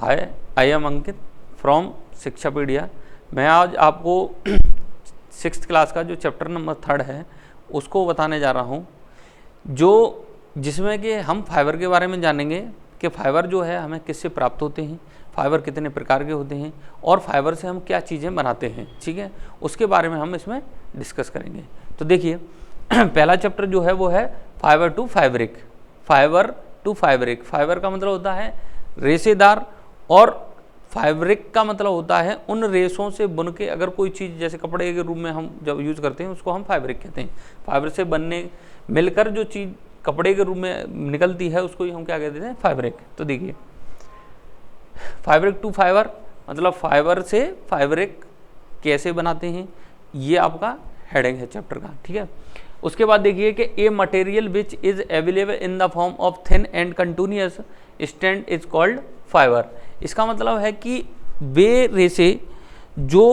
Hi, I am Ankit from शिक्षापीडिया। मैं आज आपको 6th क्लास का जो चैप्टर नंबर 3 है उसको बताने जा रहा हूँ, जिसमें कि हम फाइबर के बारे में जानेंगे कि फाइबर जो है हमें किससे प्राप्त होते हैं, फाइबर कितने प्रकार के होते हैं और फाइबर से हम क्या चीज़ें बनाते हैं। ठीक है, उसके बारे में हम इसमें डिस्कस करेंगे। तो देखिए पहला चैप्टर जो है वो है fibre to fabric. Fibre to fabric, fibre का मतलब होता है रेशेदार और फैब्रिक का मतलब होता है उन रेशों से बुन के अगर कोई चीज़, जैसे कपड़े के रूप में हम जब यूज़ करते हैं उसको हम फैब्रिक कहते हैं। फाइबर से बनने मिलकर जो चीज़ कपड़े के रूप में निकलती है उसको ही हम क्या कहते हैं, फैब्रिक। तो देखिए फैब्रिक टू फाइबर मतलब फाइबर से फैब्रिक कैसे बनाते हैं, ये आपका हेडिंग है चैप्टर का। ठीक है, उसके बाद देखिए कि a material which is available in the form of thin and continuous strand is called fibre. इसका मतलब है कि वे रेशे जो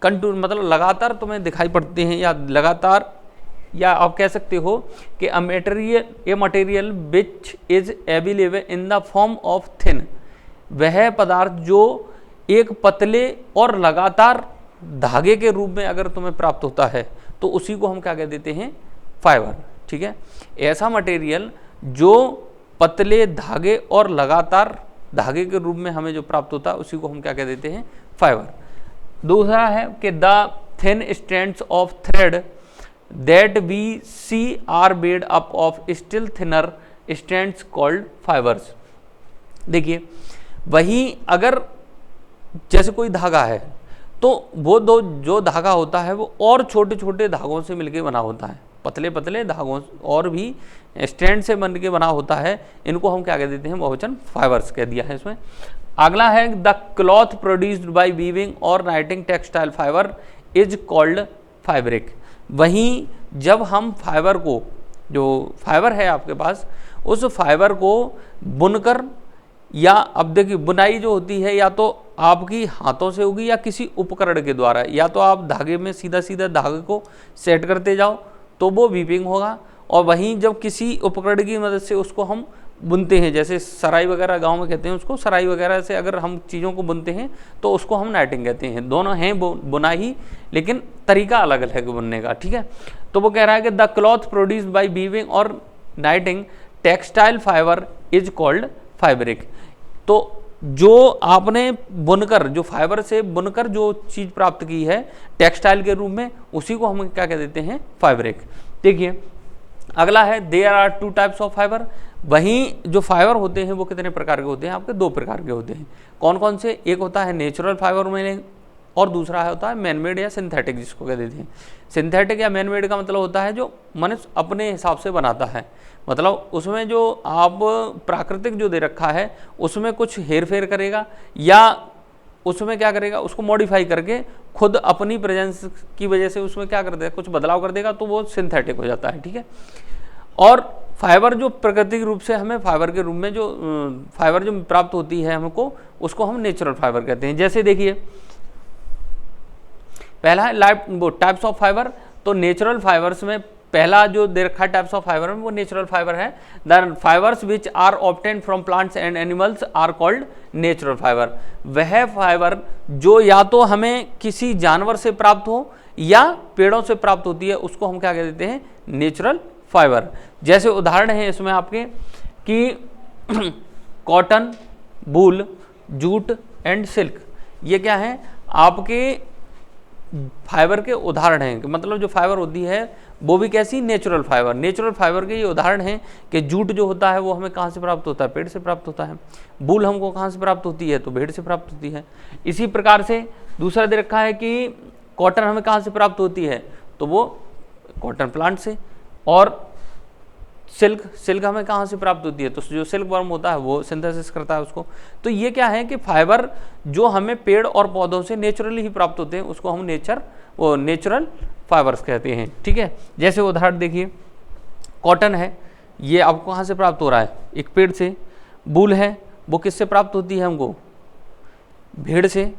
मतलब लगातार तुम्हें दिखाई पड़ते हैं या लगातार, या आप कह सकते हो कि a material which is available in the form of thin, वह पदार्थ जो एक पतले और लगातार धागे के रूप में अगर तुम्हें प्राप्त होता है तो उसी को हम क्या कह देते हैं, फाइबर। ठीक है, ऐसा मटेरियल जो पतले धागे और लगातार धागे के रूप में हमें जो प्राप्त होता है उसी को हम क्या कह देते हैं, फाइबर। दूसरा है कि the thin strands of thread that we see are made up of still thinner strands called fibres. देखिए वहीं अगर जैसे कोई धागा है तो वो जो धागा होता है वो और छोटे छोटे धागों से मिलके बना होता है, पतले पतले धागों और भी स्ट्रैंड से बन के बना होता है। इनको हम क्या कह देते हैं, बहुवचन फाइबर्स कह दिया है इसमें। अगला है the cloth produced by weaving और knitting textile fibre is called fabric. वहीं जब हम फाइबर को, जो फाइबर है आपके पास, उस फाइबर को बुनकर, या अब देखिए बुनाई जो होती है या तो आपकी हाथों से होगी या किसी उपकरण के द्वारा, या तो आप धागे में सीधा सीधा धागे को सेट करते जाओ तो वो वीविंग होगा, और वहीं जब किसी उपकरण की मदद से उसको हम बुनते हैं, जैसे सराई वगैरह गांव में कहते हैं उसको, सराई वगैरह से अगर हम चीज़ों को बुनते हैं तो उसको हम नाइटिंग कहते हैं। दोनों हैं बुनाई, लेकिन तरीका अलग अलग है बुनने का। ठीक है, तो वो कह रहा है कि the cloth produced by weaving और knitting textile fibre is called fabric. तो जो आपने बुनकर, जो फाइबर से बुनकर जो चीज़ प्राप्त की है टेक्सटाइल के रूप में, उसी को हम क्या कह देते हैं, फैब्रिक। देखिए अगला है there are 2 types of fibre. वहीं जो फाइबर होते हैं वो कितने प्रकार के होते हैं, आपके 2 प्रकार के होते हैं। कौन कौन से, एक होता है नेचुरल फाइबर में और दूसरा होता है मैनमेड या सिंथेटिक, जिसको कह देते हैं। सिंथेटिक या मैनमेड का मतलब होता है जो मनुष्य अपने हिसाब से बनाता है, मतलब उसमें जो आप प्राकृतिक जो दे रखा है उसमें कुछ हेर फेर करेगा या उसमें क्या करेगा, उसको मॉडिफाई करके खुद अपनी प्रेजेंस की वजह से उसमें क्या कर देगा, कुछ बदलाव कर देगा, तो वो सिंथेटिक हो जाता है। ठीक है, और फाइबर जो प्राकृतिक रूप से हमें फाइबर के रूप में जो फाइबर जो प्राप्त होती है हमको, उसको हम नेचुरल फाइबर कहते हैं। जैसे देखिए पहला है टाइप्स ऑफ फाइबर। तो नेचुरल फाइबर्स में पहला जो दे रखा है टाइप्स ऑफ फाइबर में वो नेचुरल फाइबर है। The fibres which are obtained from plants and animals are called natural fibre. वह फाइबर जो या तो हमें किसी जानवर से प्राप्त हो या पेड़ों से प्राप्त होती है उसको हम क्या कह देते हैं, नेचुरल फाइबर। जैसे उदाहरण है इसमें आपके कि cotton, wool, jute and silk, ये क्या है आपके फाइबर के उदाहरण हैं। मतलब जो फाइबर होती है वो भी कैसी, नेचुरल फाइबर। नेचुरल फाइबर के ये उदाहरण हैं कि जूट जो होता है वो हमें कहाँ से प्राप्त होता है, पेड़ से प्राप्त होता है। वूल हमको कहाँ से प्राप्त होती है, तो भेड़ से प्राप्त होती है। इसी प्रकार से दूसरा दे रखा है कि कॉटन हमें कहाँ से प्राप्त होती है, तो वो कॉटन प्लांट से। और सिल्क हमें कहाँ से प्राप्त होती है, तो जो सिल्क वर्म होता है वो सिंथेसिस करता है उसको। तो ये क्या है कि फाइबर जो हमें पेड़ और पौधों से नेचुरली ही प्राप्त होते हैं उसको हम नेचुरल फाइबर्स कहते हैं। ठीक है, जैसे उदाहरण देखिए कॉटन है, ये आपको कहाँ से प्राप्त हो रहा है, एक पेड़ से। वूल है वो किससे प्राप्त होती है हमको, भेड़ से।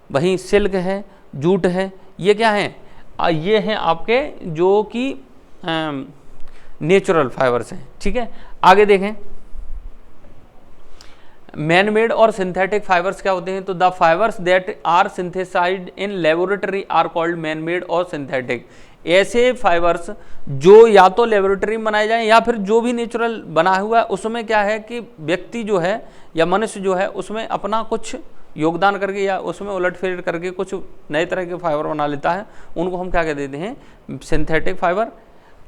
वहीं सिल्क है, जूट है, ये क्या है, ये हैं आपके जो कि नेचुरल फाइबर्स हैं। ठीक है, आगे देखें मैन मेड और सिंथेटिक फाइबर्स क्या होते हैं? तो the fibres that are synthesised in laboratory are called man made और सिंथेटिक। ऐसे फाइबर्स जो या तो लेबोरेटरी में बनाए जाएं या फिर जो भी नेचुरल बना हुआ है उसमें क्या है कि व्यक्ति जो है या मनुष्य जो है उसमें अपना कुछ योगदान करके या उसमें उलटफेर करके कुछ नए तरह के फाइबर बना लेता है, उनको हम क्या कह देते हैं? Synthetic fibre.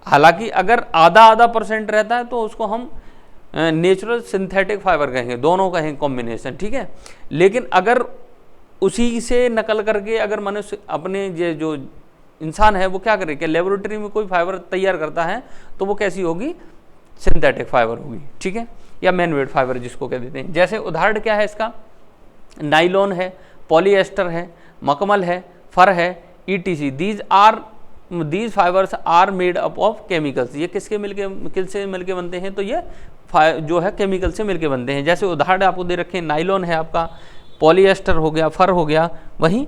हालांकि अगर आधा आधा % रहता है तो उसको हम नेचुरल सिंथेटिक फाइबर कहेंगे, दोनों कहेंगे कॉम्बिनेशन, ठीक है। लेकिन अगर उसी से नकल करके अगर मनुष्य अपने ये जो इंसान है वो क्या करे कि लेबोरेटरी में कोई फाइबर तैयार करता है तो वो कैसी होगी? सिंथेटिक फाइबर होगी, ठीक है, या मैन मेड फाइबर जिसको कह देते हैं। जैसे उदाहरण क्या है इसका? नाइलॉन है, पॉलीएस्टर है, मखमल है, फर है, ETC। These fibres are made up of chemicals. ये किसके मिलके बनते हैं? तो ये जो है केमिकल से मिलके बनते हैं। जैसे उदाहरण आपको दे रखे हैं, नाइलॉन है आपका, पॉलीएस्टर हो गया, फर हो गया, वहीं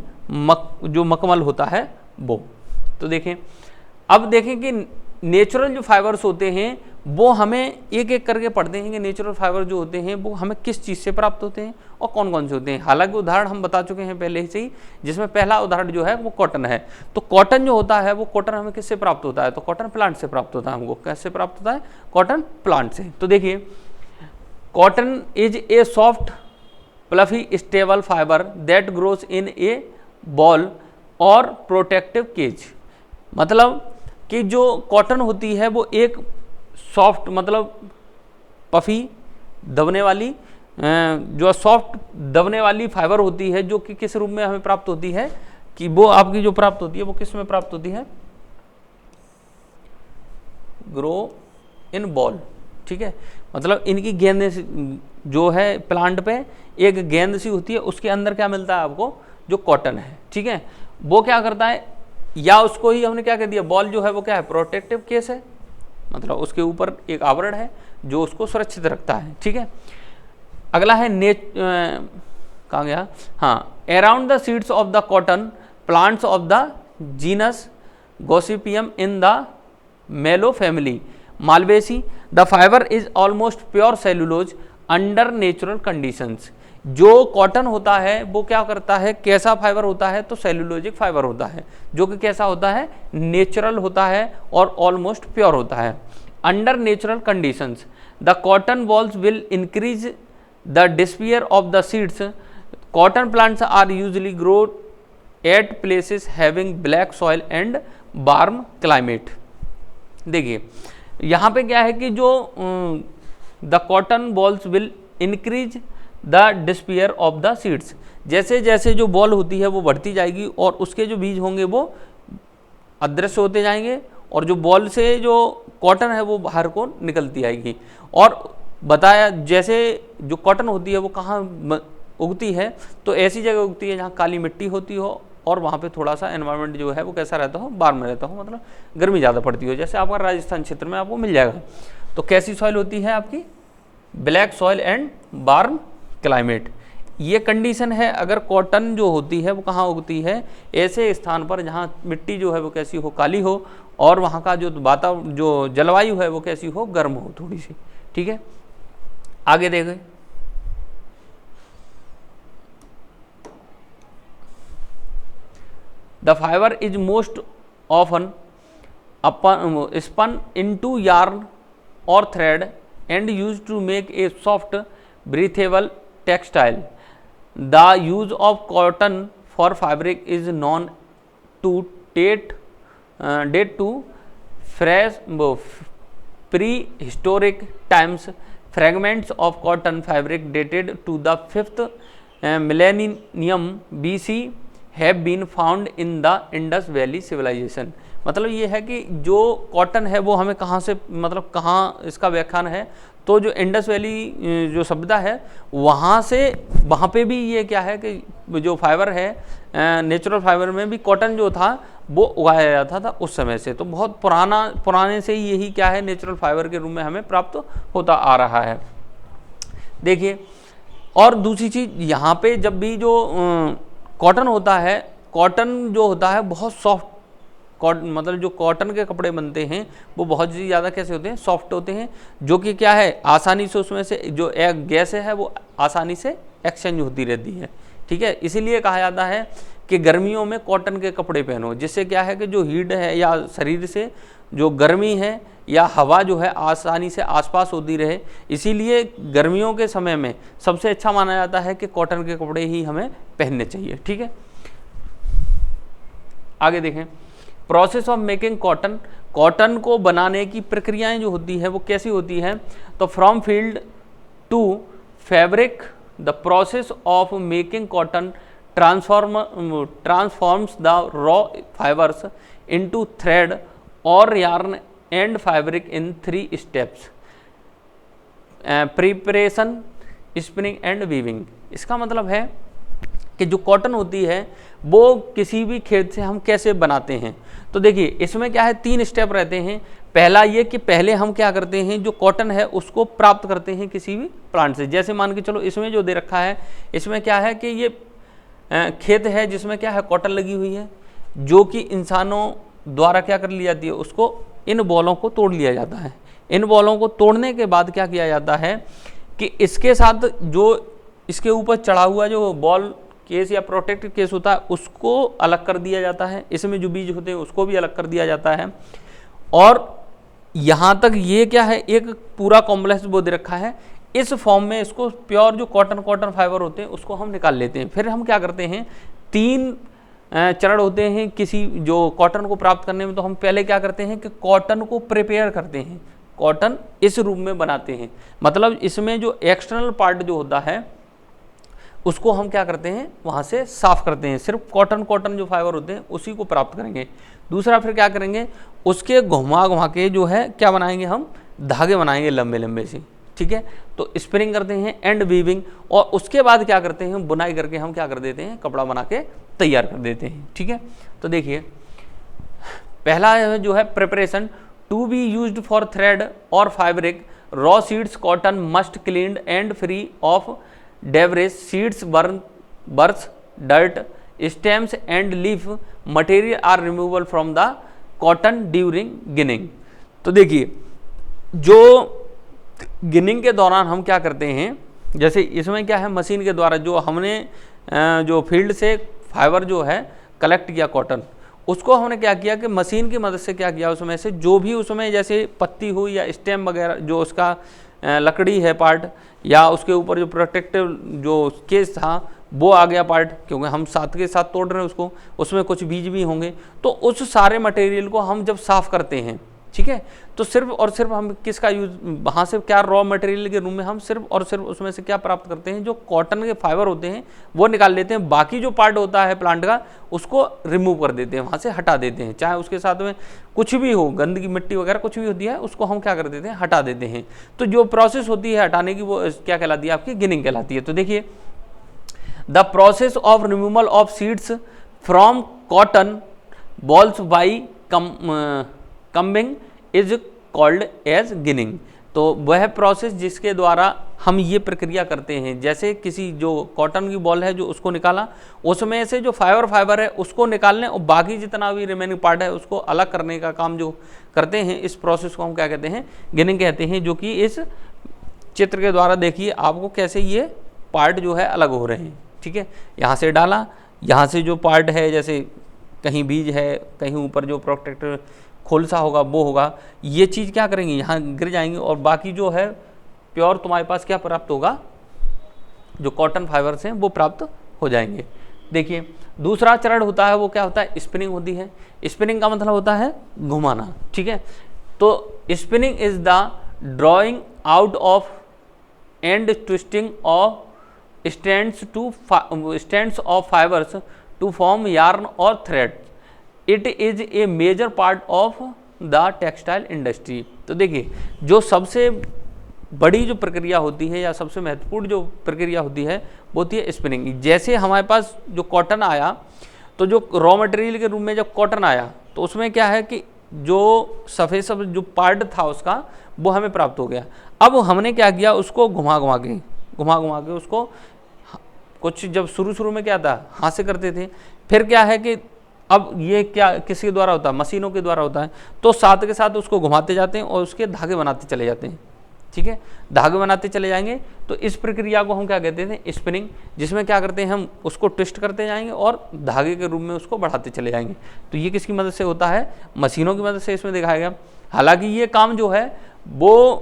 जो मखमल होता है वो। तो देखें, अब देखें कि नेचुरल जो फाइबर्स होते हैं वो हमें एक एक करके पढ़ते हैं कि नेचुरल फाइबर जो होते हैं वो हमें किस चीज़ से प्राप्त होते हैं और कौन कौन से होते हैं। हालांकि उदाहरण हम बता चुके हैं पहले से ही, जिसमें पहला उदाहरण जो है वो कॉटन है। तो कॉटन जो होता है वो कॉटन हमें किससे प्राप्त होता है? तो कॉटन प्लांट से प्राप्त होता है। हमको कैसे प्राप्त होता है? कॉटन प्लांट से। तो देखिए, cotton is a soft fluffy stable fibre that grows in A ball और प्रोटेक्टिव केज। मतलब कि जो कॉटन होती है वो एक सॉफ्ट मतलब पफी दबने वाली जो सॉफ्ट दबने वाली फाइबर होती है, जो कि किस रूप में हमें प्राप्त होती है? कि वो आपकी जो प्राप्त होती है वो किस में प्राप्त होती है? ग्रो इन बॉल, ठीक है। मतलब इनकी गेंद जो है प्लांट पे एक गेंद सी होती है, उसके अंदर क्या मिलता है आपको? जो कॉटन है, ठीक है। वो क्या करता है, या उसको ही हमने क्या कह दिया? बॉल जो है वो क्या है? प्रोटेक्टिव केस है, मतलब उसके ऊपर एक आवरण है जो उसको सुरक्षित रखता है, ठीक है। अगला है कहाँ गया? हाँ, around the seeds of the cotton plants of the genus Gossypium in the mallow family Malvaceae the fibre is almost pure cellulose under natural conditions. जो कॉटन होता है वो क्या करता है? कैसा फाइबर होता है? तो सेलुलोजिक फाइबर होता है, जो कि कैसा होता है? नेचुरल होता है और ऑलमोस्ट प्योर होता है। Under natural conditions the cotton bolls will increase the disperse of the seeds. Cotton plants are usually grow at places having black soil and warm climate. देखिए, यहाँ पे क्या है कि जो the cotton bolls will increase the disperse of the seeds, जैसे जैसे जो बॉल होती है वो बढ़ती जाएगी और उसके जो बीज होंगे वो अदृश्य होते जाएंगे और जो बॉल से जो कॉटन है वो बाहर को निकलती आएगी। और बताया जैसे जो कॉटन होती है वो कहाँ उगती है? तो ऐसी जगह उगती है जहाँ काली मिट्टी होती हो और वहाँ पे थोड़ा सा एनवायरनमेंट जो है वो कैसा रहता हो? वार्म में रहता हो, मतलब गर्मी ज़्यादा पड़ती हो। जैसे आपका राजस्थान क्षेत्र में आपको मिल जाएगा। तो कैसी सॉइल होती है आपकी? Black soil and warm climate. ये कंडीशन है अगर कॉटन जो होती है वो कहाँ उगती है? ऐसे स्थान पर जहाँ मिट्टी जो है वो कैसी हो? काली हो और वहाँ का जो वातावरण जो जलवायु है वो कैसी हो? गर्म हो थोड़ी सी, ठीक है। आगे देखें, the fibre is most often spun into yarn or thread and used to make a soft breathable textile. The use of cotton for fabric is known to date to prehistoric times. Fragments of cotton fabric dated to the 5th millennium BC have been found in the Indus Valley civilization. मतलब ये है कि जो cotton है वो हमें कहाँ से, मतलब कहाँ इसका व्याख्यान है? तो जो इंडस वैली जो सभ्यता है वहाँ से, वहाँ पे भी ये क्या है कि जो फाइबर है नेचुरल फाइबर में भी कॉटन जो था वो उगाया जाता था उस समय से। तो बहुत पुराने से ही यही क्या है नेचुरल फाइबर के रूप में हमें प्राप्त होता आ रहा है। देखिए, और दूसरी चीज़ यहाँ पे जब भी जो कॉटन होता है, कॉटन जो होता है बहुत सॉफ्ट मतलब जो कॉटन के कपड़े बनते हैं वो बहुत ही ज़्यादा कैसे होते हैं, सॉफ्ट होते हैं, जो कि क्या है आसानी से उसमें से जो एक गैस है वो आसानी से एक्सचेंज होती रहती है। ठीक है, इसीलिए कहा जाता है कि गर्मियों में कॉटन के कपड़े पहनो, जिससे क्या है कि जो हीट है या शरीर से जो गर्मी है या हवा जो है आसानी से आसपास होती रहे। इसीलिए गर्मियों के समय में सबसे अच्छा माना जाता है कि कॉटन के कपड़े ही हमें पहनने चाहिए। ठीक है, आगे देखें, process of making cotton, cotton को बनाने की प्रक्रियाएं जो होती है वो कैसी होती है, तो from field to fabric the process of making cotton transforms the raw fibres into thread और yarn and fabric in 3 steps, preparation, spinning and weaving. इसका मतलब है कि जो कॉटन होती है वो किसी भी खेत से हम कैसे बनाते हैं। तो देखिए इसमें क्या है, 3 स्टेप रहते हैं। पहला ये कि पहले हम क्या करते हैं, जो कॉटन है उसको प्राप्त करते हैं किसी भी प्लांट से। जैसे मान के चलो इसमें जो दे रखा है, इसमें क्या है कि ये खेत है जिसमें क्या है कॉटन लगी हुई है, जो कि इंसानों द्वारा क्या कर ली जाती है, उसको इन बॉलों को तोड़ लिया जाता है। इन बॉलों को तोड़ने के बाद क्या किया जाता है कि इसके साथ जो इसके ऊपर चढ़ा हुआ जो बॉल केस या प्रोटेक्टेड केस होता है उसको अलग कर दिया जाता है। इसमें जो बीज होते हैं उसको भी अलग कर दिया जाता है। और यहाँ तक ये क्या है, एक पूरा कॉम्प्लेक्स वो दे रखा है। इस फॉर्म में इसको प्योर जो कॉटन फाइबर होते हैं उसको हम निकाल लेते हैं। फिर हम क्या करते हैं, 3 चरण होते हैं किसी जो कॉटन को प्राप्त करने में। तो हम पहले क्या करते हैं कि कॉटन को प्रिपेयर करते हैं, कॉटन इस रूप में बनाते हैं। मतलब इसमें जो एक्सटर्नल पार्ट जो होता है उसको हम क्या करते हैं, वहाँ से साफ करते हैं। सिर्फ कॉटन जो फाइबर होते हैं उसी को प्राप्त करेंगे। दूसरा फिर क्या करेंगे, उसके घुमा के जो है क्या बनाएंगे, हम धागे बनाएंगे लंबे लंबे से। ठीक है, तो स्पिनिंग करते हैं एंड वीविंग, और उसके बाद क्या करते हैं, बुनाई करके हम क्या कर देते हैं, कपड़ा बना के तैयार कर देते हैं। ठीक है, तो देखिए पहला जो है preparation, to be used for thread और fabric, raw seeds cotton must cleaned and free of debris, seeds burs dirt, stems and leaf material are removal from the cotton during ginning. तो देखिए जो गिनिंग के दौरान हम क्या करते हैं, जैसे इसमें क्या है, मशीन के द्वारा जो हमने जो फील्ड से फाइबर जो है कलेक्ट किया कॉटन, उसको हमने क्या किया कि मशीन की मदद से क्या किया, उसमें से जो भी उसमें जैसे पत्ती हुई या स्टेम वगैरह जो उसका लकड़ी है पार्ट, या उसके ऊपर जो प्रोटेक्टिव जो केस था वो आ गया पार्ट, क्योंकि हम साथ के साथ तोड़ रहे हैं उसको, उसमें कुछ बीज भी होंगे। तो उस सारे मटेरियल को हम जब साफ़ करते हैं, ठीक है, तो सिर्फ और सिर्फ हम किसका यूज, वहाँ से क्या रॉ मटेरियल के रूम में हम सिर्फ और सिर्फ उसमें से क्या प्राप्त करते हैं, जो कॉटन के फाइबर होते हैं वो निकाल लेते हैं। बाकी जो पार्ट होता है प्लांट का उसको रिमूव कर देते हैं, वहाँ से हटा देते हैं। चाहे उसके साथ में कुछ भी हो, गंदगी मिट्टी वगैरह कुछ भी होती है, उसको हम क्या कर देते हैं, हटा देते हैं। तो जो प्रोसेस होती है हटाने की वो क्या कहलाती है, आपकी गिनिंग कहलाती है। तो देखिए the process of removal of seeds from cotton balls by combing is called as ginning. तो वह प्रोसेस जिसके द्वारा हम ये प्रक्रिया करते हैं, जैसे किसी जो कॉटन की बॉल है जो उसको निकाला, उसमें से जो फाइबर है उसको निकालने और बाकी जितना भी रिमेनिंग पार्ट है उसको अलग करने का काम जो करते हैं, इस प्रोसेस को हम क्या कहते हैं, गिनिंग कहते हैं। जो कि इस चित्र के द्वारा देखिए आपको कैसे ये पार्ट जो है अलग हो रहे हैं। ठीक है, यहाँ से डाला, यहाँ से जो पार्ट है जैसे कहीं बीज है, कहीं ऊपर जो प्रोटेक्टर खोलसा होगा वो होगा, ये चीज़ क्या करेंगे, यहाँ गिर जाएंगे, और बाकी जो है प्योर तुम्हारे पास क्या प्राप्त होगा, जो कॉटन फाइबर्स हैं वो प्राप्त हो जाएंगे। देखिए दूसरा चरण होता है वो क्या होता है, स्पिनिंग होती है। स्पिनिंग का मतलब होता है घुमाना। ठीक है, तो spinning is the drawing out of and twisting of stands of fibres to form yarn और thread. It is a major part of the textile industry. तो देखिए जो सबसे बड़ी जो प्रक्रिया होती है या सबसे महत्वपूर्ण जो प्रक्रिया होती है वो होती है स्पिनिंग। जैसे हमारे पास जो कॉटन आया, तो जो रॉ मटेरियल के रूप में जब कॉटन आया तो उसमें क्या है कि जो सफ़ेद जो पार्ट था उसका वो हमें प्राप्त हो गया। अब हमने क्या किया, उसको घुमा घुमा के उसको कुछ जब शुरू में क्या था, हाथ से करते थे, फिर क्या है कि अब ये क्या किसके द्वारा होता है, मशीनों के द्वारा होता है। तो साथ के साथ उसको घुमाते जाते हैं और उसके धागे बनाते चले जाते हैं, ठीक है, धागे बनाते चले जाएंगे। तो इस प्रक्रिया को हम क्या कहते थे, स्पिनिंग, जिसमें क्या करते हैं हम उसको ट्विस्ट करते जाएंगे और धागे के रूप में उसको बढ़ाते चले जाएंगे। तो ये किसकी मदद से होता है, मशीनों की मदद से इसमें दिखाया गया। हालांकि ये काम जो है वो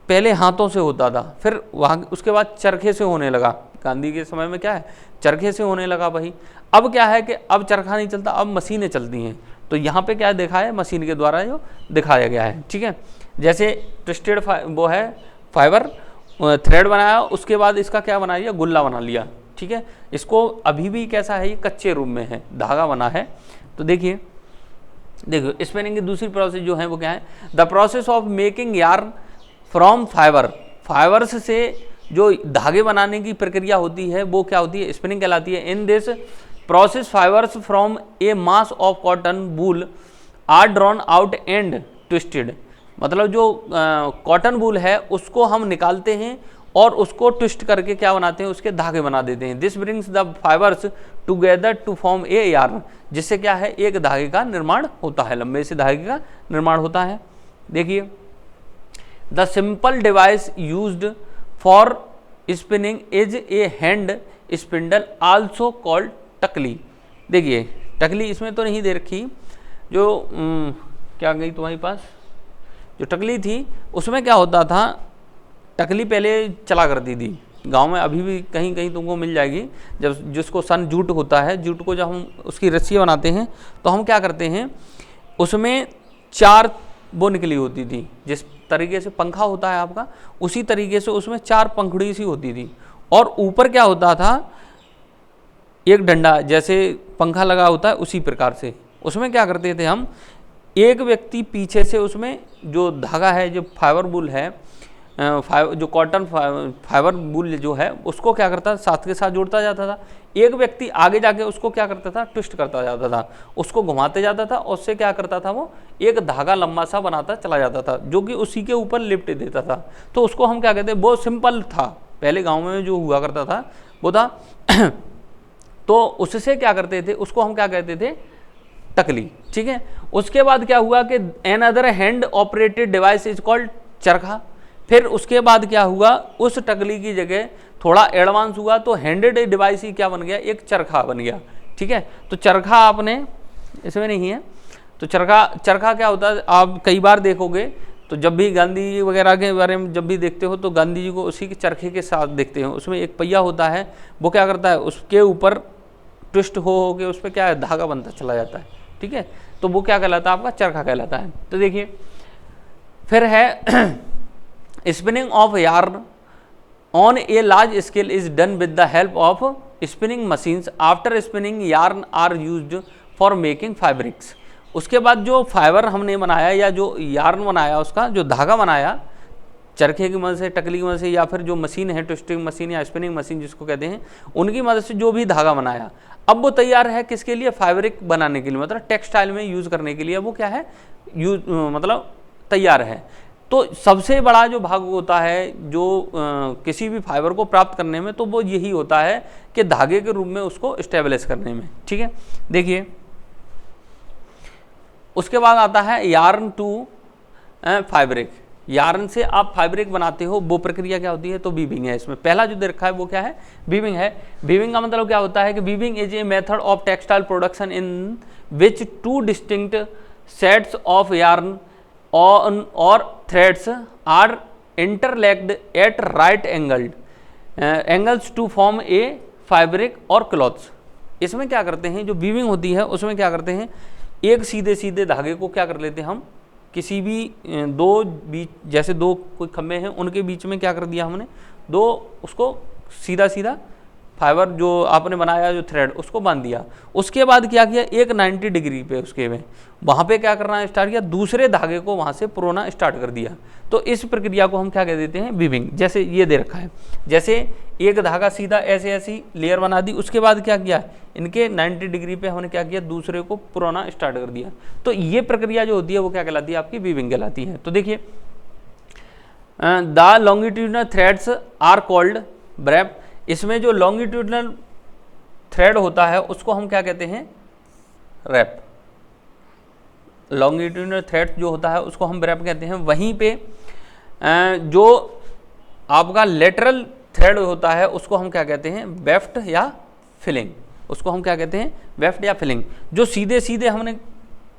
पहले हाथों से होता था, फिर वहाँ उसके बाद चरखे से होने लगा। गांधी के समय में क्या है, चरखे से होने लगा भाई। अब क्या है कि अब चरखा नहीं चलता, अब मशीनें चलती हैं। तो यहाँ पे क्या देखा है, मशीन के द्वारा जो दिखाया गया है, ठीक है। जैसे ट्विस्टेड वो है फाइबर थ्रेड बनाया, उसके बाद इसका क्या बना लिया, गुल्ला बना लिया, ठीक है। इसको अभी भी कैसा है, ये कच्चे रूप में है, धागा बना है। तो देखिए स्पिनिंग की दूसरी प्रोसेस जो है वो क्या है, the process of making yarn from fibre, fibres से जो धागे बनाने की प्रक्रिया होती है वो क्या होती है, स्पिनिंग कहलाती है। In this process fibres from a mass of cotton wool are drawn out and twisted, मतलब जो कॉटन वूल है उसको हम निकालते हैं और उसको ट्विस्ट करके क्या बनाते हैं, उसके धागे बना देते हैं। This brings the fibres together to form a yarn, जिससे क्या है, एक धागे का निर्माण होता है, लंबे से धागे का निर्माण होता है। देखिए the simple device used for spinning is a hand spindle also called takli. देखिए टकली इसमें तो नहीं दे रखी, जो क्या गई तुम्हारे पास, जो टकली थी उसमें क्या होता था, टकली पहले चला करती थी गांव में, अभी भी कहीं कहीं तुमको मिल जाएगी। जब जिसको सन जूट होता है, जूट को जब हम उसकी रस्सियाँ बनाते हैं तो हम क्या करते हैं, उसमें 4 वो निकली होती थी, जिस तरीके से पंखा होता है आपका, उसी तरीके से उसमें 4 पंखुड़ी सी होती थी, और ऊपर क्या होता था, एक डंडा, जैसे पंखा लगा होता है उसी प्रकार से। उसमें क्या करते थे हम, एक व्यक्ति पीछे से उसमें जो धागा है, जो फाइबर वूल है, जो कॉटन फाइबर वूल जो है उसको क्या करता था, साथ के साथ जोड़ता जाता था। एक व्यक्ति आगे जाके उसको क्या करता था, ट्विस्ट करता जाता था, उसको घुमाते जाता था, और उससे क्या करता था, वो एक धागा लंबा सा बनाता चला जाता था, जो कि उसी के ऊपर लिपट देता था। तो उसको हम क्या कहते हैं, वो सिंपल था, पहले गाँव में जो हुआ करता था वो था। तो उससे क्या करते थे, उसको हम क्या कहते थे, टकली, ठीक है। उसके बाद क्या हुआ कि another hand operated device is called charkha. फिर उसके बाद क्या हुआ, उस टकली की जगह थोड़ा एडवांस हुआ तो हैंडेड डिवाइस ही क्या बन गया, एक चरखा बन गया, ठीक है। तो चरखा आपने इसमें नहीं है, तो चरखा क्या होता है, आप कई बार देखोगे तो जब भी गांधी जी वगैरह के बारे में जब भी देखते हो तो गांधी जी को उसी के चरखे के साथ देखते हो। उसमें एक पहिया होता है, वो क्या करता है, उसके ऊपर ट्विस्ट हो के उस पर क्या है, धागा बनता चला जाता है, ठीक है। तो वो क्या कहलाता है, आपका चरखा कहलाता है। तो देखिए फिर है spinning of yarn on a large scale is done with the help of spinning machines. After spinning yarn are used for making fabrics. उसके बाद जो फाइबर हमने बनाया या जो यार्न बनाया, उसका जो धागा बनाया चरखे की मदद से, टकली की मदद से, या फिर जो मशीन है ट्विस्टिंग मशीन या स्पिनिंग मशीन जिसको कहते हैं, उनकी मदद से जो भी धागा बनाया, अब वो तैयार है किसके लिए, फैब्रिक बनाने के लिए, मतलब टेक्सटाइल में यूज़ करने के लिए वो क्या है, मतलब तैयार है। तो सबसे बड़ा जो भाग होता है जो किसी भी फाइबर को प्राप्त करने में, तो वो यही होता है कि धागे के रूप में उसको स्टेबलिश करने में, ठीक है। देखिए उसके बाद आता है यार्न टू फैब्रिक। यार्न से आप फैब्रिक बनाते हो, वो प्रक्रिया क्या होती है, तो वीविंग है। इसमें पहला जो दे रखा है वो क्या है, वीविंग है। वीविंग का मतलब क्या होता है कि weaving is a method of textile production in which 2 distinct sets of yarn और threads are interlaced at right angles to form a fabric और क्लॉथ्स। इसमें क्या करते हैं, जो वीविंग होती है उसमें क्या करते हैं, एक सीधे सीधे धागे को क्या कर लेते हैं हम, किसी भी 2 बीच, जैसे 2 कोई खम्भे हैं उनके बीच में क्या कर दिया हमने, 2 उसको सीधा सीधा फाइबर जो आपने बनाया जो थ्रेड उसको बांध दिया। उसके बाद क्या किया, एक 90 डिग्री पे उसके में वहाँ पे क्या करना स्टार्ट किया, दूसरे धागे को वहाँ से पुरोना स्टार्ट कर दिया। तो इस प्रक्रिया को हम क्या कह देते हैं, वीविंग। जैसे ये दे रखा है, जैसे एक धागा सीधा ऐसे ऐसी लेयर बना दी, उसके बाद क्या किया, इनके 90 डिग्री पे हमने क्या किया, दूसरे को पुरोना स्टार्ट कर दिया। तो ये प्रक्रिया जो होती है वो क्या कहलाती है, आपकी वीविंग कहलाती है। तो देखिए the longitudinal threads are called warp. इसमें जो लॉन्गिट्यूडनल थ्रेड होता है उसको हम क्या कहते हैं, रैप, लॉन्गिट्यूडिनल थ्रेड जो होता है उसको हम रैप कहते हैं। वहीं पे जो आपका लेटरल थ्रेड होता है उसको हम क्या कहते हैं, वेफ्ट या फिलिंग, उसको हम क्या कहते हैं, वेफ्ट या फिलिंग। जो सीधे सीधे हमने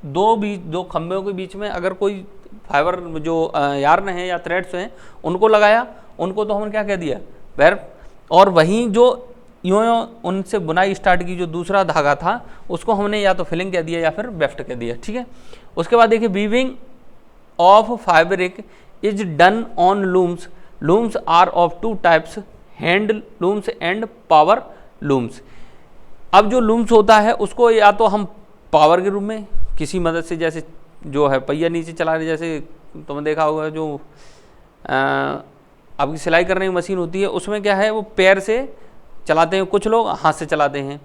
दो खंभों के बीच में अगर कोई फाइबर जो यार्न है या थ्रेड्स हैं उनको लगाया, उनको तो हमने क्या कह दिया, वेफ्ट। और वहीं जो यूँ उनसे बुनाई स्टार्ट की जो दूसरा धागा था उसको हमने या तो फिलिंग कह दिया या फिर वेफ्ट कह दिया, ठीक है। उसके बाद देखिए weaving of fabric is done on looms, looms are of two types, hand looms and power looms. अब जो लूम्स होता है उसको या तो हम पावर के रूप में किसी मदद से, जैसे जो है पहिया नीचे चला रहे, जैसे तुमने देखा होगा जो आपकी सिलाई करने की मशीन होती है उसमें क्या है वो पैर से चलाते हैं, कुछ लोग हाथ से चलाते हैं,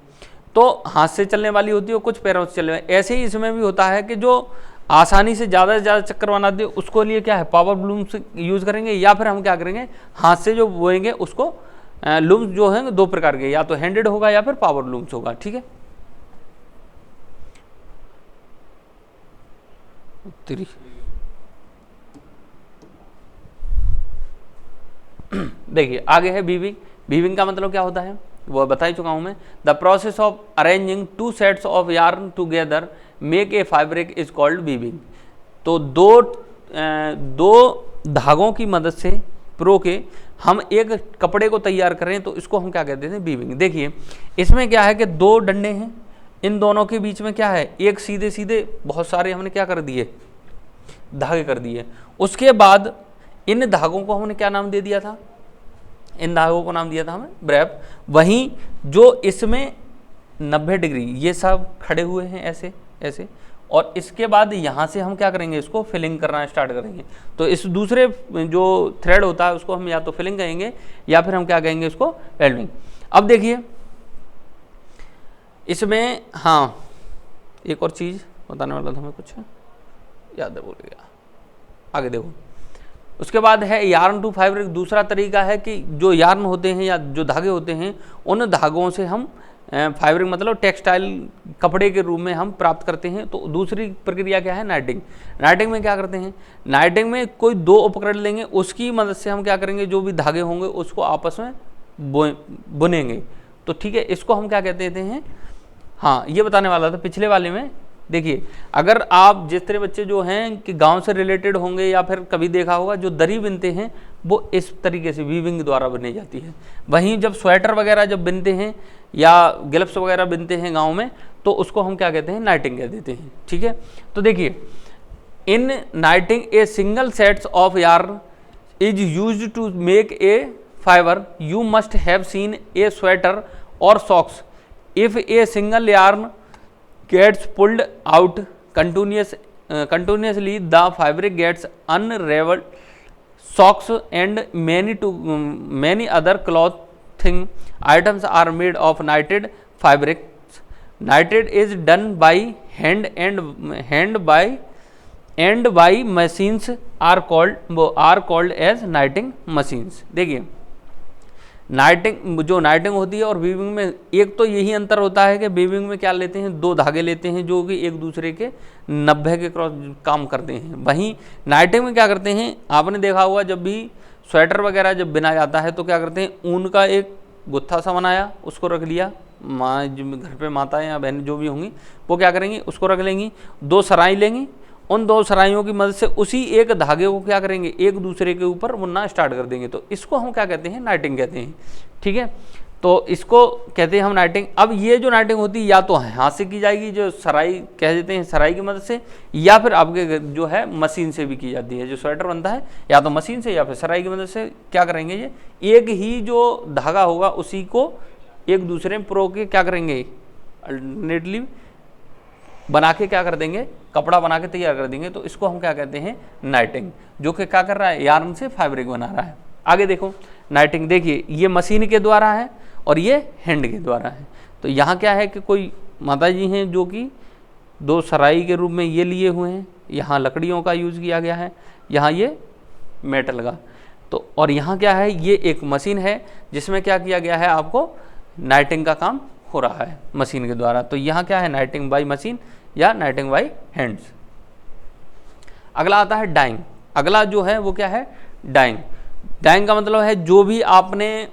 तो हाथ से चलने वाली होती है, कुछ पैरों से चलने वाली। ऐसे ही इसमें भी होता है कि जो आसानी से ज़्यादा से ज़्यादा चक्कर बनाते हैं उसको लिए क्या है पावर लूम्स यूज़ करेंगे, या फिर हम क्या करेंगे हाथ से जो बोएंगे उसको लूम्स जो हैं दो प्रकार के, या तो हैंडेड होगा या फिर पावर लूम्स होगा, ठीक है। देखिए आगे है वीविंग। वीविंग का मतलब क्या होता है वो बता ही चुका हूं मैं। The process of arranging two sets of yarn together make a fabric is called weaving. तो दो धागों की मदद से प्रो के हम एक कपड़े को तैयार करें तो इसको हम क्या कहते हैं, वीविंग। देखिए इसमें क्या है कि दो डंडे हैं, इन दोनों के बीच में क्या है एक सीधे सीधे बहुत सारे हमने क्या कर दिए, धागे कर दिए। उसके बाद इन धागों को हमने क्या नाम दे दिया था, इन धागों को नाम दिया था हमें ब्रैप। वहीं जो इसमें 90 डिग्री ये सब खड़े हुए हैं ऐसे ऐसे, और इसके बाद यहाँ से हम क्या करेंगे इसको फिलिंग करना स्टार्ट करेंगे। तो इस दूसरे जो थ्रेड होता है उसको हम या तो फिलिंग कहेंगे या फिर हम क्या कहेंगे इसको वेल्डिंग। अब देखिए इसमें हाँ एक और चीज़ बताने वाला था मैं, कुछ याद है भूल गया, आगे देखो। उसके बाद है यार्न टू फैब्रिक। दूसरा तरीका है कि जो यार्न होते हैं या जो धागे होते हैं उन धागों से हम फैब्रिक मतलब टेक्सटाइल कपड़े के रूप में हम प्राप्त करते हैं। तो दूसरी प्रक्रिया क्या है, नाइटिंग। नाइटिंग में क्या करते हैं, नाइटिंग में कोई दो उपकरण लेंगे, उसकी मदद से हम क्या करेंगे जो भी धागे होंगे उसको आपस में बुनेंगे। तो ठीक है, इसको हम क्या कहते हैं, हाँ ये बताने वाला था पिछले वाले में। देखिए अगर आप जिस तरह बच्चे जो हैं कि गांव से रिलेटेड होंगे या फिर कभी देखा होगा जो दरी बिनते हैं वो इस तरीके से वीविंग द्वारा बनी जाती है। वहीं जब स्वेटर वगैरह जब बिनते हैं या ग्लव्स वगैरह बिनते हैं गांव में तो उसको हम क्या कहते हैं, नाइटिंग कह देते हैं, ठीक है। तो देखिए in knitting a single sets of yarn is used to make a fibre. You must have seen a sweater और socks if a single yarn gets pulled out continuously the fabric gets unraveled. Socks and many other clothing items are made of knitted fabrics. Knitted is done by hand and by machines are called as knitting machines. देखिए नाइटिंग जो नाइटिंग होती है और weaving में एक तो यही अंतर होता है कि वीविंग में क्या लेते हैं, दो धागे लेते हैं जो कि एक दूसरे के 90 के क्रॉस काम करते हैं। वहीं नाइटिंग में क्या करते हैं, आपने देखा होगा जब भी स्वेटर वगैरह जब बिना जाता है तो क्या करते हैं, ऊन का एक गुत्था सा बनाया उसको रख लिया, माँ घर पे माताएं या बहनें जो भी होंगी वो क्या करेंगी उसको रख लेंगी, दो सराई लेंगी, उन दो सराइयों की मदद से उसी एक धागे को क्या करेंगे एक दूसरे के ऊपर बुनना स्टार्ट कर देंगे। तो इसको हम क्या कहते हैं, नाइटिंग कहते हैं, ठीक है। तो इसको कहते हैं हम नाइटिंग। अब ये जो नाइटिंग होती है या तो हाथ से की जाएगी जो सराई कह देते हैं सराई की मदद से, या फिर आपके जो है मशीन से भी की जाती है। जो स्वेटर बनता है या तो मशीन से या फिर सराई की मदद से क्या करेंगे, ये एक ही जो धागा होगा उसी को एक दूसरे में प्रो के क्या करेंगे अल्टरनेटली बना के क्या कर देंगे, कपड़ा बना के तैयार कर देंगे। तो इसको हम क्या कहते हैं, नाइटिंग, जो कि क्या कर रहा है, यार्न से फैब्रिक बना रहा है। आगे देखो नाइटिंग, देखिए ये मशीन के द्वारा है और ये हैंड के द्वारा है। तो यहाँ क्या है कि कोई माता जी हैं जो कि दो सराई के रूप में ये लिए हुए हैं, यहाँ लकड़ियों का यूज़ किया गया है, यहाँ ये मेटल का। तो और यहाँ क्या है, ये एक मशीन है जिसमें क्या किया गया है, आपको नाइटिंग का काम हो रहा है मशीन के द्वारा। तो यहाँ क्या है, नाइटिंग बाई मशीन या नाइटिंग बाई हैंड्स। अगला आता है डाइंग। अगला जो है वो क्या है, डाइंग। डाइंग का मतलब है जो भी आपने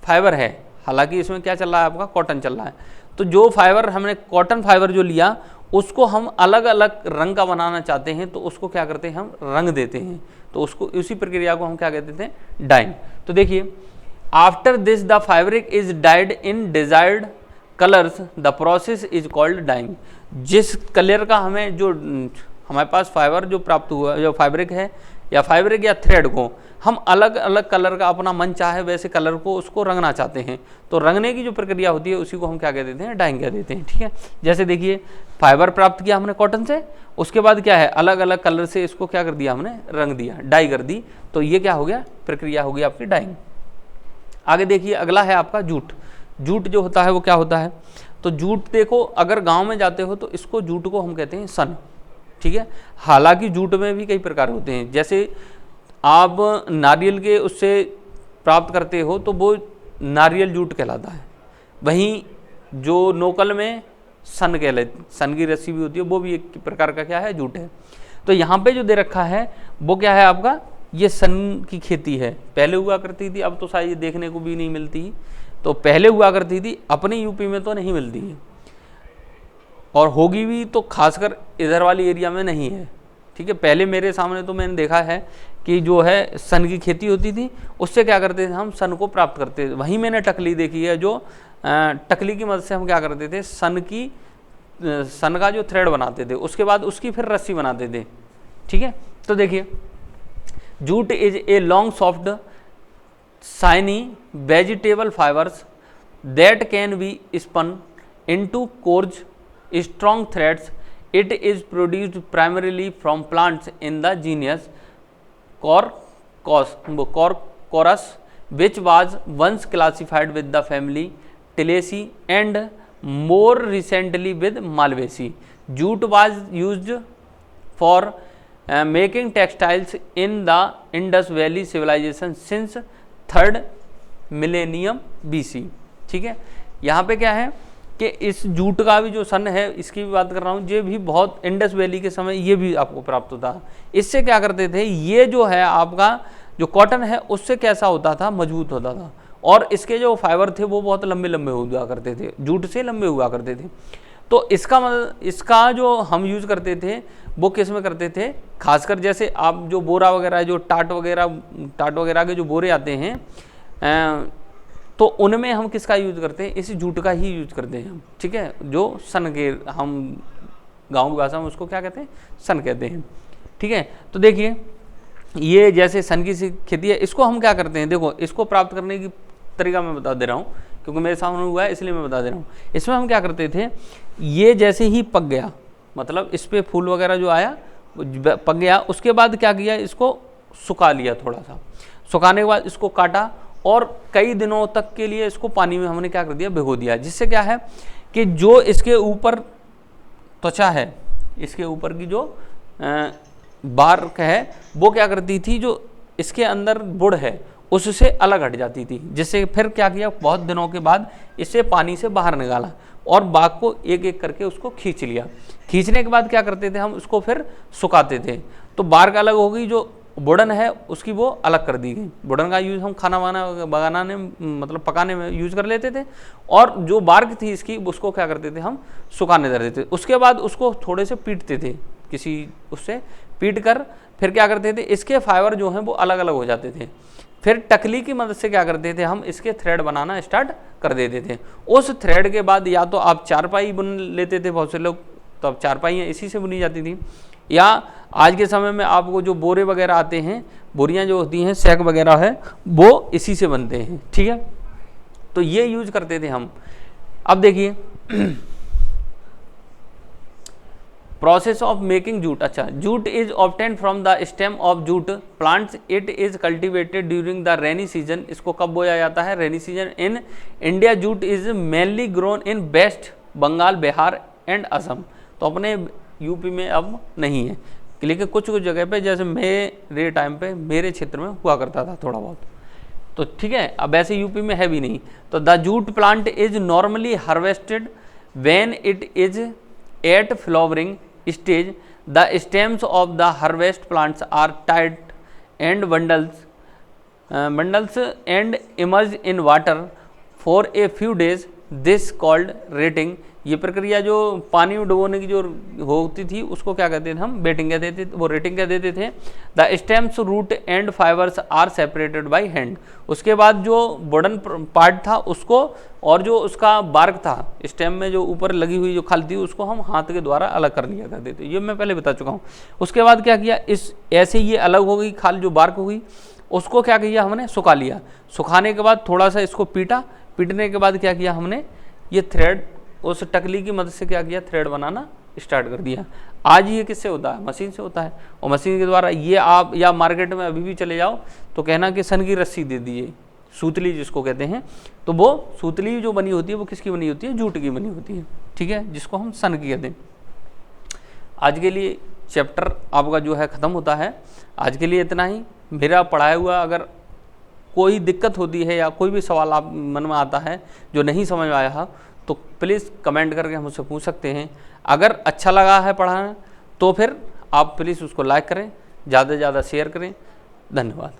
फाइबर है, हालांकि इसमें क्या चल रहा है आपका, कॉटन चल रहा है, तो जो फाइबर हमने कॉटन फाइबर जो लिया उसको हम अलग अलग रंग का बनाना चाहते हैं तो उसको क्या करते हैं, हम रंग देते हैं। तो उसको, उसी प्रक्रिया को हम क्या कहते थे, डाइंग। तो देखिए, after this the fabric is dyed in desired colours the process is called dyeing. जिस कलर का हमें जो हमारे पास फाइबर जो प्राप्त हुआ, जो फैब्रिक है या फैब्रिक या थ्रेड को हम अलग अलग कलर का अपना मन चाहे वैसे कलर को उसको रंगना चाहते हैं, तो रंगने की जो प्रक्रिया होती है उसी को हम क्या कह देते हैं, डाइंग कह देते हैं। ठीक है, जैसे देखिए फाइबर प्राप्त किया हमने कॉटन से, उसके बाद क्या है, अलग अलग कलर से इसको क्या कर दिया हमने, रंग दिया, डाई कर दी, तो ये क्या हो गया, प्रक्रिया हो गई आपकी डाइंग। आगे देखिए, अगला है आपका जूट। जूट जो होता है वो क्या होता है, तो जूट देखो, अगर गाँव में जाते हो तो इसको जूट को हम कहते हैं सन। ठीक है, हालांकि जूट में भी कई प्रकार होते हैं, जैसे आप नारियल के उससे प्राप्त करते हो तो वो नारियल जूट कहलाता है। वहीं जो नोकल में सन कहलाती, सन की रस्सी भी होती है, वो भी एक प्रकार का क्या है, जूट है। तो यहाँ पे जो दे रखा है वो क्या है आपका, ये सन की खेती है। पहले हुआ करती थी, अब तो शायद ये देखने को भी नहीं मिलती, तो पहले हुआ करती थी, अपने यूपी में तो नहीं मिलती है, और होगी भी तो खासकर इधर वाली एरिया में नहीं है। ठीक है, पहले मेरे सामने तो मैंने देखा है कि जो है सन की खेती होती थी, उससे क्या करते थे, हम सन को प्राप्त करते थे। वहीं मैंने टकली देखी है, जो टकली की मदद से हम क्या करते थे, सन का जो थ्रेड बनाते थे, उसके बाद उसकी फिर रस्सी बनाते थे। ठीक है, तो देखिए, jute is a long soft shiny vegetable fibres that can be spun into coarse strong threads. It is produced primarily from plants in the genus Corchorus, which was once classified with the family Tillaceae and more recently with Malvaceae. Jute was used for making textiles in the Indus Valley civilization since 3rd millennium BC. ठीक है, यहाँ पे क्या है कि इस jute का भी जो सन है, इसकी भी बात कर रहा हूँ, ये भी बहुत इंडस वैली के समय ये भी आपको प्राप्त होता है। इससे क्या करते थे, ये जो है आपका जो कॉटन है उससे कैसा होता था, मजबूत होता था, और इसके जो फाइबर थे वो बहुत लंबे लंबे हुआ करते थे, जूट से लंबे हुआ करते थे। तो इसका जो हम यूज़ करते थे वो किस में करते थे, खासकर जैसे आप जो बोरा वगैरह, जो टाट वगैरह के जो बोरे आते हैं, तो उनमें हम किसका यूज़ करते हैं, इस जूट का ही यूज़ करते हैं हम। ठीक है, जो सन के, हम गांव की भाषा में उसको क्या कहते हैं, सन कहते हैं। ठीक है, तो देखिए, ये जैसे सन की खेती है, इसको हम क्या करते हैं, देखो इसको प्राप्त करने की तरीका मैं बता दे रहा हूँ, क्योंकि मेरे सामने हुआ है इसलिए मैं बता दे रहा हूँ। इसमें हम क्या करते थे, ये जैसे ही पक गया, मतलब इस पर फूल वगैरह जो आया पक गया, उसके बाद क्या किया, इसको सुखा लिया, थोड़ा सा सुखाने के बाद इसको काटा, और कई दिनों तक के लिए इसको पानी में हमने क्या कर दिया, भिगो दिया। जिससे क्या है कि जो इसके ऊपर त्वचा है, इसके ऊपर की जो बार्क है, वो क्या करती थी, जो इसके अंदर बुड़ है उससे अलग हट जाती थी। जिससे फिर क्या किया, बहुत दिनों के बाद इसे पानी से बाहर निकाला और बाग को एक एक करके उसको खींच लिया। खींचने के बाद क्या करते थे, हम उसको फिर सुखाते थे, तो बार्क अलग हो गई, जो बुड़न है उसकी वो अलग कर दी गई। बुड़न का यूज़ हम खाना बनाने मतलब पकाने में यूज़ कर लेते थे, और जो बार्क थी इसकी उसको क्या करते थे, हम सुखाने दे देते थे। उसके बाद उसको थोड़े से पीटते थे, किसी उससे पीट कर फिर क्या करते थे, इसके फाइबर जो हैं वो अलग अलग हो जाते थे। फिर टकली की मदद से क्या करते थे, हम इसके थ्रेड बनाना स्टार्ट कर देते थे। उस थ्रेड के बाद या तो आप चारपाई बुन लेते थे, बहुत से लोग, तो अब चारपाइयाँ इसी से बुनी जाती थी, या आज के समय में आपको जो बोरे वगैरह आते हैं, बोरियां जो होती हैं, सैक वगैरह है, वो इसी से बनते हैं। ठीक है, तो ये यूज करते थे हम। अब देखिए, प्रोसेस ऑफ मेकिंग जूट। अच्छा, jute is obtained from the stem of jute plants, it is cultivated during the rainy season. इसको कब बोया जाता है, rainy season. In India jute is mainly grown in West Bengal, Bihar and Assam. तो अपने यूपी में अब नहीं है, लेकिन कुछ कुछ जगह पे, जैसे मेरे टाइम पे मेरे क्षेत्र में हुआ करता था थोड़ा बहुत। तो ठीक है, अब ऐसे यूपी में है भी नहीं। तो the jute plant is normally harvested when it is at flowering stage. The stems of the harvest plants are tied and bundles and immerse in water for a few days, this called retting. ये प्रक्रिया जो पानी में डुबोने की जो होती थी उसको क्या कहते थे हम, बेटिंग कहते थे, वो रेटिंग कह देते थे। The stems root and fibres are separated by hand. उसके बाद जो वुडन पार्ट था उसको और जो उसका बार्क था, स्टेम में जो ऊपर लगी हुई जो खाल थी, उसको हम हाथ के द्वारा अलग कर लिया करते थे। ये मैं पहले बता चुका हूँ। उसके बाद क्या किया, इस ऐसे ये अलग हो गई खाल, जो बार्क हुई उसको क्या किया हमने, सुखा लिया। सुखाने के बाद थोड़ा सा इसको पीटा, पीटने के बाद क्या किया हमने, ये थ्रेड उस टकली की मदद से क्या किया, थ्रेड बनाना स्टार्ट कर दिया। आज ये किससे होता है, मशीन से होता है। और मशीन के द्वारा ये आप या मार्केट में अभी भी चले जाओ तो कहना कि सन की रस्सी दे दीजिए, सूतली जिसको कहते हैं, तो वो सूतली जो बनी होती है वो किसकी बनी होती है, जूट की बनी होती है, ठीक है, जिसको हम सन की कहते हैं। आज के लिए चैप्टर आपका जो है ख़त्म होता है। आज के लिए इतना ही। मेरा पढ़ाया हुआ अगर कोई दिक्कत होती है या कोई भी सवाल आप मन में आता है जो नहीं समझ में आया तो प्लीज़ कमेंट करके मुझसे पूछ सकते हैं। अगर अच्छा लगा है पढ़ाना तो फिर आप प्लीज़ उसको लाइक करें, ज़्यादा से ज़्यादा शेयर करें। धन्यवाद।